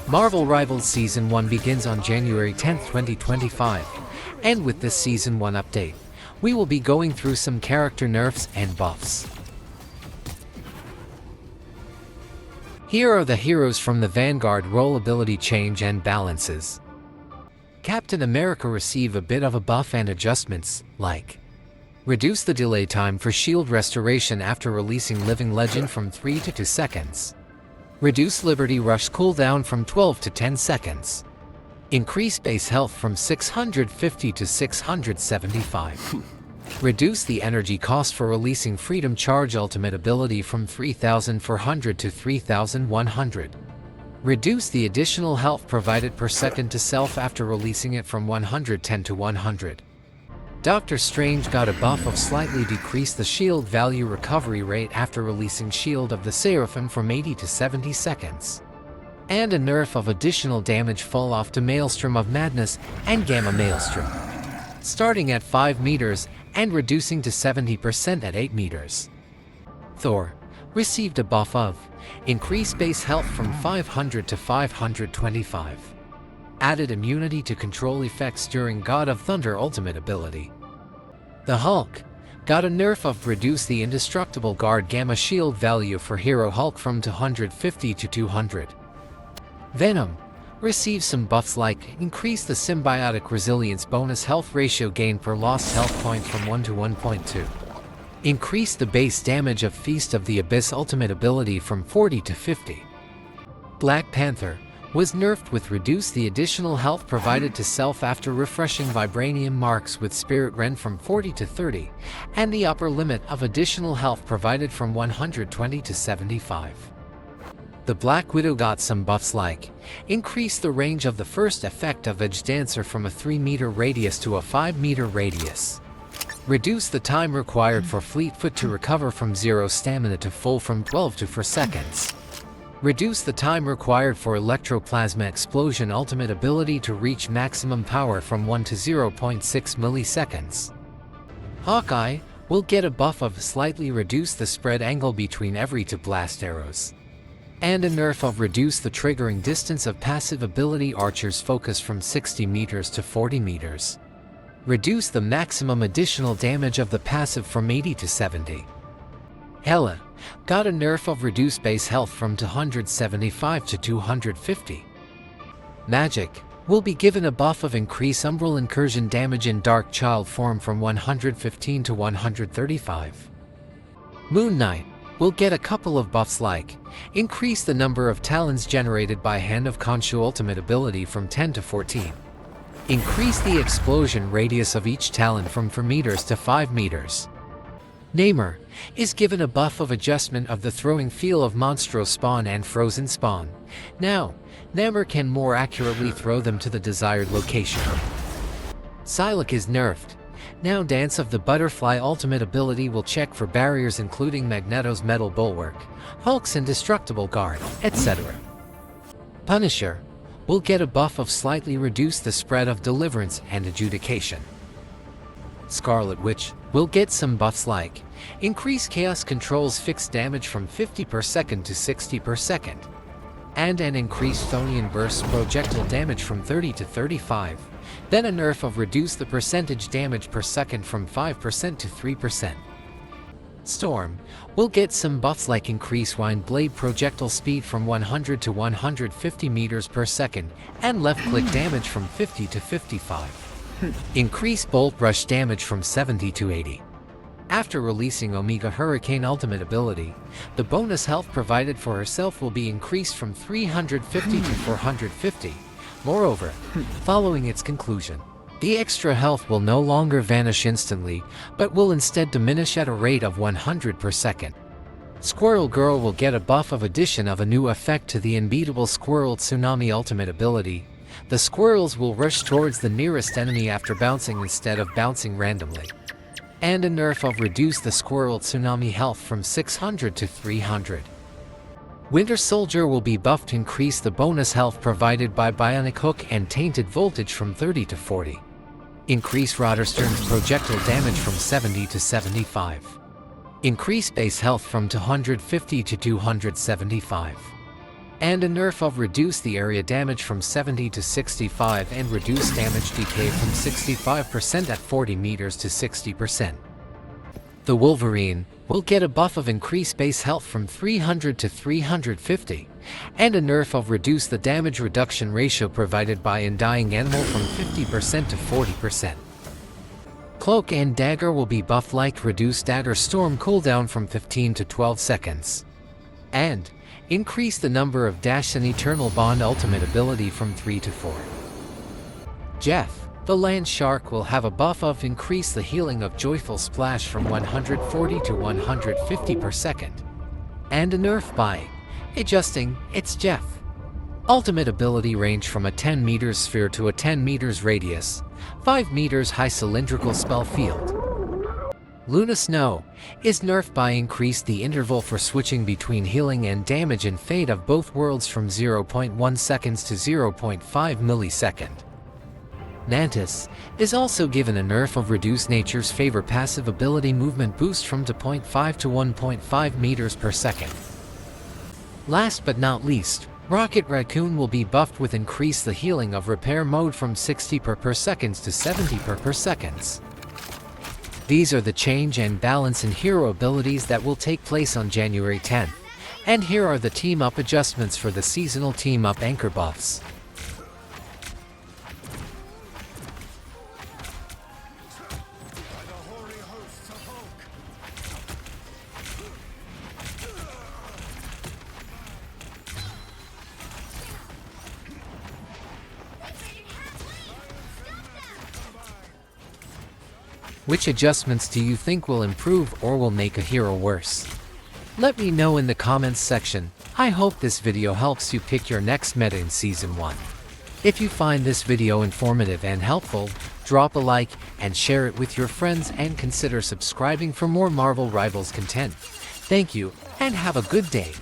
Marvel Rivals Season 1 begins on January 10, 2025, and with this Season 1 update, we will be going through some character nerfs and buffs. Here are the heroes from the Vanguard role ability change and balances. Captain America receive a bit of a buff and adjustments, like reduce the delay time for shield restoration after releasing Living Legend from 3 to 2 seconds. Reduce Liberty Rush cooldown from 12 to 10 seconds. Increase base health from 650 to 675. Reduce the energy cost for releasing Freedom Charge ultimate ability from 3,400 to 3,100. Reduce the additional health provided per second to self after releasing it from 110 to 100. Doctor Strange got a buff of slightly decrease the shield value recovery rate after releasing Shield of the Seraphim from 80 to 70 seconds. And a nerf of additional damage fall off to Maelstrom of Madness and Gamma Maelstrom, starting at 5 meters and reducing to 70% at 8 meters. Thor received a buff of increase base health from 500 to 525. Added immunity to control effects during God of Thunder ultimate ability. The Hulk got a nerf of reduce the indestructible guard gamma shield value for Hero Hulk from 250 to 200. Venom receives some buffs like increase the symbiotic resilience bonus health ratio gain per lost health point from 1 to 1.2. Increase the base damage of Feast of the Abyss ultimate ability from 40 to 50. Black Panther was nerfed with reduce the additional health provided to self after refreshing Vibranium marks with Spirit Rend from 40 to 30, and the upper limit of additional health provided from 120 to 75. The Black Widow got some buffs like increase the range of the first effect of Edge Dancer from a 3-meter radius to a 5-meter radius. Reduce the time required for Fleetfoot to recover from 0 stamina to full from 12 to 4 seconds. Reduce the time required for Electroplasma Explosion ultimate ability to reach maximum power from 1 to 0.6 milliseconds. Hawkeye will get a buff of slightly reduce the spread angle between every 2 blast arrows. And a nerf of reduce the triggering distance of passive ability Archer's Focus from 60 meters to 40 meters. Reduce the maximum additional damage of the passive from 80 to 70. Hela got a nerf of reduce base health from 275 to 250. Magic will be given a buff of increase umbral incursion damage in Dark Child form from 115 to 135. Moon Knight will get a couple of buffs like increase the number of talons generated by Hand of Khonshu ultimate ability from 10 to 14. Increase the explosion radius of each talon from 4 meters to 5 meters. Namor is given a buff of adjustment of the throwing feel of Monstro Spawn and Frozen Spawn. Now, Namor can more accurately throw them to the desired location. Psylocke is nerfed. Now Dance of the Butterfly ultimate ability will check for barriers including Magneto's Metal Bulwark, Hulk's Indestructible Guard, etc. Punisher will get a buff of slightly reduce the spread of Deliverance and Adjudication. Scarlet Witch will get some buffs like increase Chaos Control's fixed damage from 50 per second to 60 per second, and an increased Thonian Burst projectile damage from 30 to 35, then a nerf of reduce the percentage damage per second from 5% to 3%. Storm will get some buffs like increase Wind Blade projectile speed from 100 to 150 meters per second, and left-click damage from 50 to 55. Increase Bolt Rush damage from 70 to 80. After releasing Omega Hurricane ultimate ability, the bonus health provided for herself will be increased from 350 to 450. Moreover, following its conclusion, the extra health will no longer vanish instantly, but will instead diminish at a rate of 100 per second. Squirrel Girl will get a buff of addition of a new effect to the unbeatable Squirrel Tsunami ultimate ability. The squirrels will rush towards the nearest enemy after bouncing instead of bouncing randomly. And a nerf of reduce the Squirrel Tsunami health from 600 to 300. Winter Soldier will be buffed to increase the bonus health provided by Bionic Hook and Tainted Voltage from 30 to 40. Increase Roderstern's projectile damage from 70 to 75. Increase base health from 250 to 275. And a nerf of reduce the area damage from 70 to 65 and reduce damage decay from 65% at 40 meters to 60%. The Wolverine will get a buff of increased base health from 300 to 350, and a nerf of reduce the damage reduction ratio provided by Undying Animal from 50% to 40%. Cloak and Dagger will be buffed like reduce Dagger Storm cooldown from 15 to 12 seconds. And increase the number of Dash and Eternal Bond ultimate ability from 3 to 4. Jeff, the Land Shark, will have a buff of increase the healing of Joyful Splash from 140 to 150 per second. And a nerf by adjusting its Jeff ultimate ability range from a 10 meters sphere to a 10 meters radius, 5 meters high cylindrical spell field. Luna Snow is nerfed by increase the interval for switching between healing and damage and fade of both worlds from 0.1 seconds to 0.5 millisecond. Nantis is also given a nerf of reduce nature's favor passive ability movement boost from 2.5 to 1.5 meters per second. Last but not least, Rocket Raccoon will be buffed with increase the healing of repair mode from 60 per seconds to 70 per seconds. These are the change and balance in hero abilities that will take place on January 10th, and here are the team up adjustments for the seasonal team up anchor buffs. Which adjustments do you think will improve or will make a hero worse? Let me know in the comments section. I hope this video helps you pick your next meta in Season 1. If you find this video informative and helpful, drop a like and share it with your friends and consider subscribing for more Marvel Rivals content. Thank you, and have a good day.